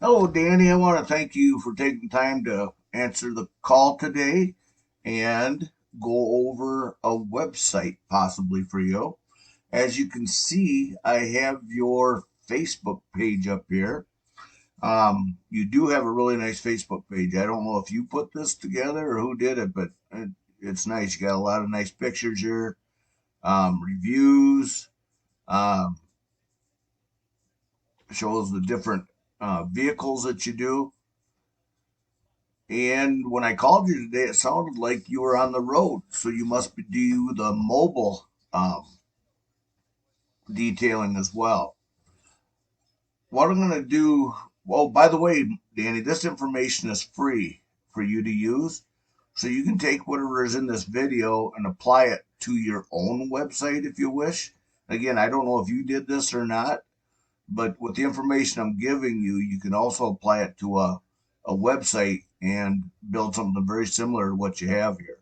Hello, Danny. I want to thank you for taking time to answer the call today and go over a website possibly for you. As you can see, I have your Facebook page up here. You do have a really nice Facebook page. I don't know if you put this together or who did it, but it's nice. You got a lot of nice pictures here, reviews, um, shows the different vehicles that you do. And when I called you today, it sounded like you were on the road. So you must do the mobile detailing as well. What I'm going to do, well, by the way, Danny, this information is free for you to use. So you can take whatever is in this video and apply it to your own website if you wish. Again, I don't know if you did this or not, but with the information I'm giving you, you can also apply it to a website and build something very similar to what you have here.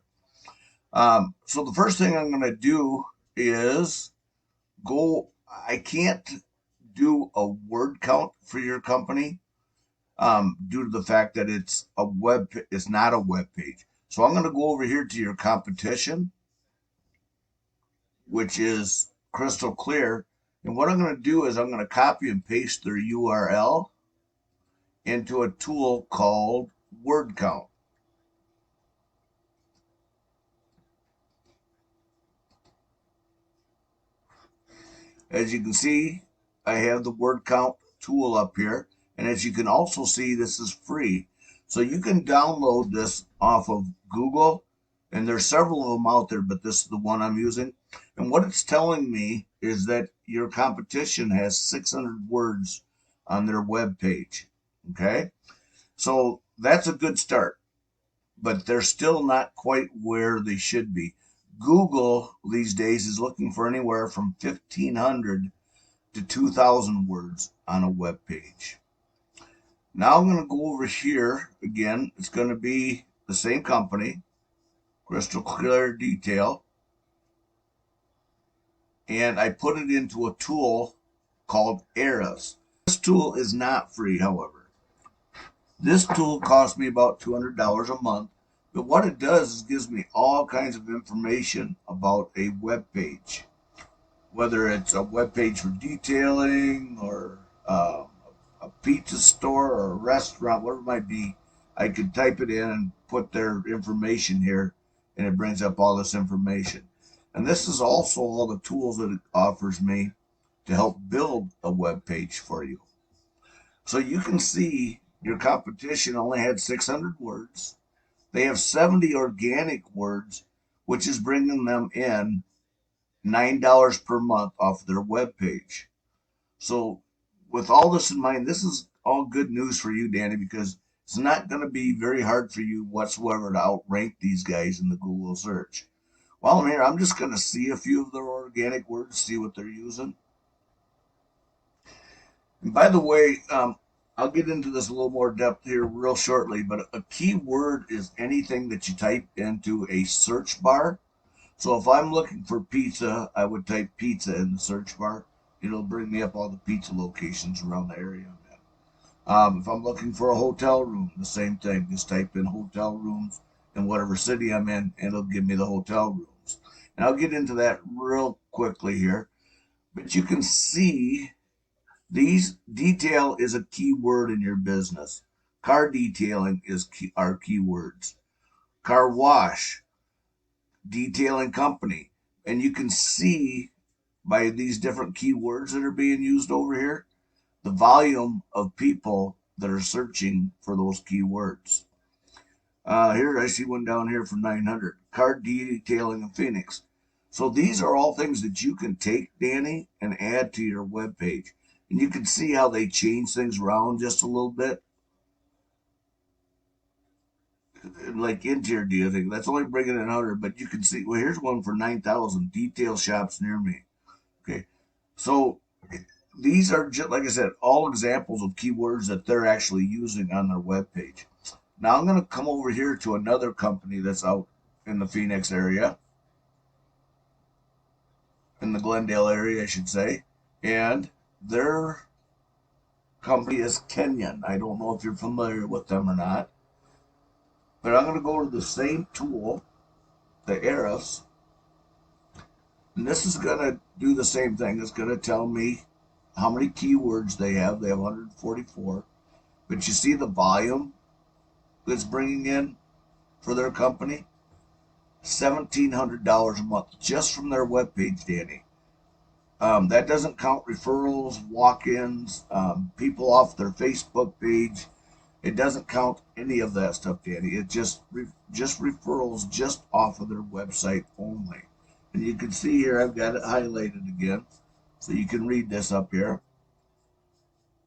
So the first thing I'm going to do is go. I can't do a word count for your company due to the fact that it's not a web page. So I'm going to go over here to your competition, which is Crystal Clear. And what I'm going to do is I'm going to copy and paste their URL into a tool called word count. As you can see, I have the word count tool up here. And as you can also see, this is free. So you can download this off of Google. And there's several of them out there, but this is the one I'm using. And what it's telling me is that your competition has 600 words on their web page. Okay. So that's a good start, but they're still not quite where they should be. Google these days is looking for anywhere from 1,500 to 2,000 words on a web page. Now I'm going to go over here again. It's going to be the same company, Crystal Clear Detail, and I put it into a tool called Eras. This tool is not free, however. This tool costs me about $200 a month, but what it does is gives me all kinds of information about a web page, whether it's a web page for detailing or a pizza store or a restaurant, whatever it might be. I could type it in and put their information here, and it brings up all this information. And this is also all the tools that it offers me to help build a web page for you. So you can see your competition only had 600 words. They have 70 organic words, which is bringing them in $9 per month off their web page. So, with all this in mind, this is all good news for you, Danny, because it's not going to be very hard for you whatsoever to outrank these guys in the Google search. While I'm here, I'm just going to see a few of their organic words, see what they're using. And by the way, I'll get into this a little more depth here real shortly, but a keyword is anything that you type into a search bar. So if I'm looking for pizza, I would type pizza in the search bar. It'll bring me up all the pizza locations around the area I'm in. If I'm looking for a hotel room, the same thing. Just type in hotel rooms in whatever city I'm in, and it'll give me the hotel rooms. And I'll get into that real quickly here. But you can see these detail is a key word in your business. Car detailing are keywords. Car wash, detailing company. And you can see by these different keywords that are being used over here, the volume of people that are searching for those keywords. Here I see one down here for 900. Car detailing in Phoenix. So these are all things that you can take, Danny, and add to your web page. And you can see how they change things around just a little bit. Like interior detailing, that's only bringing in 100, but you can see, well, here's one for 9,000 detail shops near me. Okay. So these are just, like I said, all examples of keywords that they're actually using on their web page. Now I'm going to come over here to another company that's out in the Phoenix area, in the Glendale area, I should say, and their company is Kenyan. I don't know if you're familiar with them or not, but I'm going to go to the same tool, the Ahrefs, and this is going to do the same thing. It's going to tell me how many keywords they have. They have 144, but you see the volume that's bringing in for their company? $1,700 a month just from their webpage, Danny. That doesn't count referrals, walk-ins, people off their Facebook page. It doesn't count any of that stuff, Danny. It just referrals just off of their website only. And you can see here, I've got it highlighted again, so you can read this up here.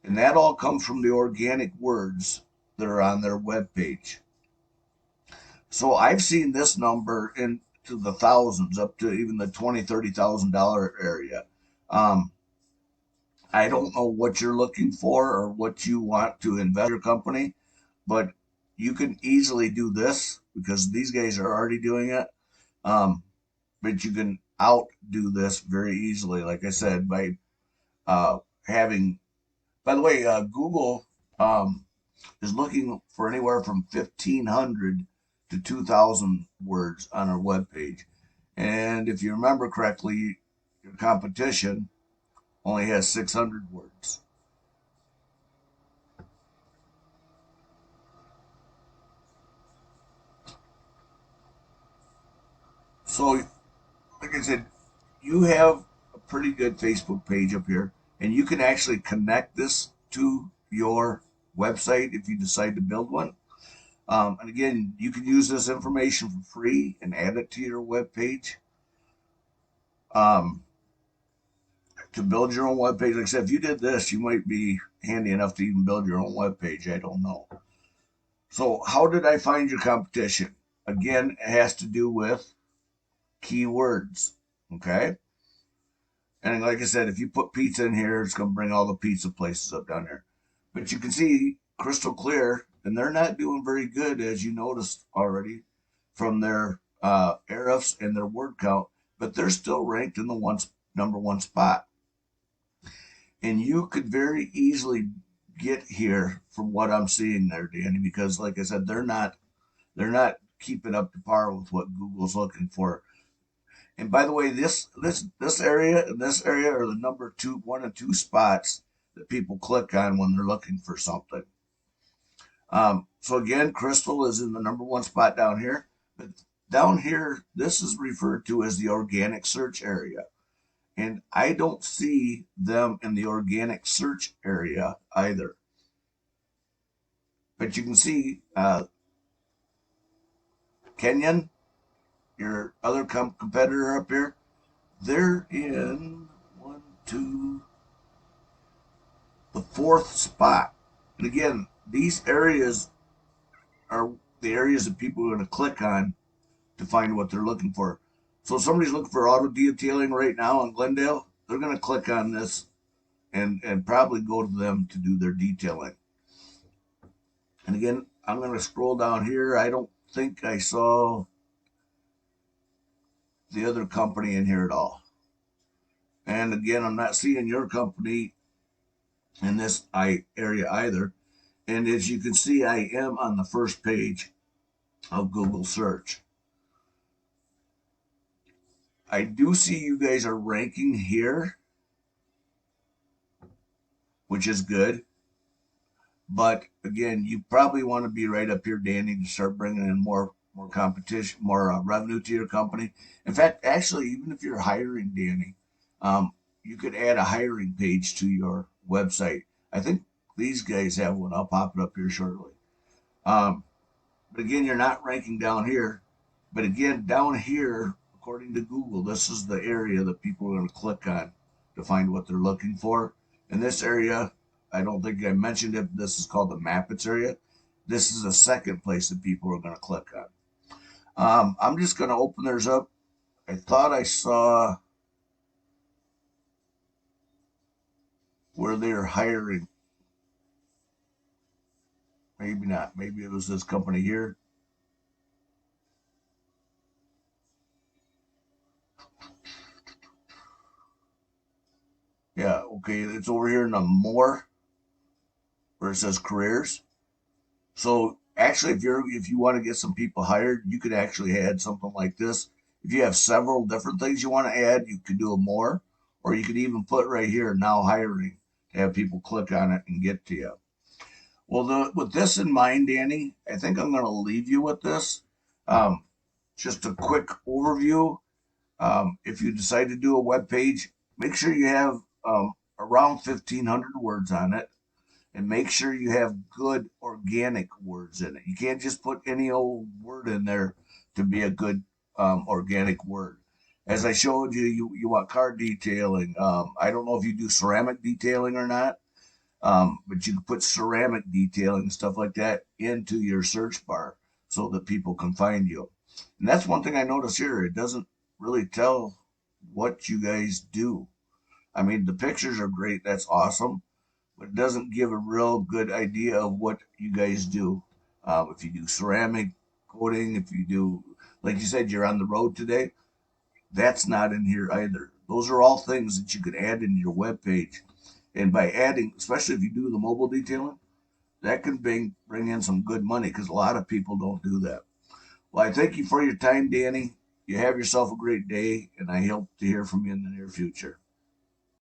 And that all comes from the organic words that are on their webpage. So I've seen this number into the thousands, up to even the $20,000-$30,000 area. Um, I don't know what you're looking for or what you want to invest in your company, but you can easily do this because these guys are already doing it. Um, but you can outdo this very easily, like I said, by having. By the way, Google is looking for anywhere from 1,500 to 2,000 words on our webpage. And if you remember correctly, your competition only has 600 words. So, like I said, you have a pretty good Facebook page up here, and you can actually connect this to your website if you decide to build one. And again, you can use this information for free and add it to your web page. Um, to build your own web page, like I said, if you did this, you might be handy enough to even build your own web page. I don't know. So, how did I find your competition? Again, it has to do with keywords. Okay. And like I said, if you put pizza in here, it's going to bring all the pizza places up down here. But you can see crystal clear, and they're not doing very good, as you noticed already from their Ahrefs and their word count, but they're still ranked in the number one spot. And you could very easily get here from what I'm seeing there, Danny, because like I said, they're not keeping up to par with what Google's looking for. And by the way, this area and this area are the number two, one and two spots that people click on when they're looking for something. So again, Crystal is in the number one spot down here, but down here, this is referred to as the organic search area. And I don't see them in the organic search area either. But you can see Kenyan, your other competitor up here, they're in one, two, the fourth spot. And again, these areas are the areas that people are going to click on to find what they're looking for. So if somebody's looking for auto detailing right now in Glendale, they're going to click on this and probably go to them to do their detailing. And again, I'm going to scroll down here. I don't think I saw the other company in here at all. And again, I'm not seeing your company in this area either. And as you can see, I am on the first page of Google search. I do see you guys are ranking here, which is good. But again, you probably want to be right up here, Danny, to start bringing in more competition, more revenue to your company. In fact, actually, even if you're hiring, Danny, you could add a hiring page to your website. I think these guys have one. I'll pop it up here shortly. Um, but again, you're not ranking down here. But again, down here, according to Google, this is the area that people are going to click on to find what they're looking for. In this area, I don't think I mentioned it. This is called the Mappets area. This is the second place that people are going to click on. I'm just going to open theirs up. I thought I saw where they're hiring. Maybe not. Maybe it was this company here. Yeah, okay. It's over here in the more. where it says careers. So actually, if you want to get some people hired, you could actually add something like this. If you have several different things you want to add, you could do it more, or you could even put right here now hiring to have people click on it and get to you. Well, with this in mind, Danny, I think I'm going to leave you with this. Um, just a quick overview. If you decide to do a web page, make sure you have around 1,500 words on it, and make sure you have good organic words in it. You can't just put any old word in there to be a good organic word. As I showed you, you want car detailing. I don't know if you do ceramic detailing or not, but you can put ceramic detailing and stuff like that into your search bar so that people can find you. And that's one thing I notice here. It doesn't really tell what you guys do. I mean, the pictures are great. That's awesome, but it doesn't give a real good idea of what you guys do. If you do ceramic coating, if you do, like you said, you're on the road today, that's not in here either. Those are all things that you could add in your web page. And by adding, especially if you do the mobile detailing, that can bring in some good money because a lot of people don't do that. Well, I thank you for your time, Danny. You have yourself a great day, and I hope to hear from you in the near future.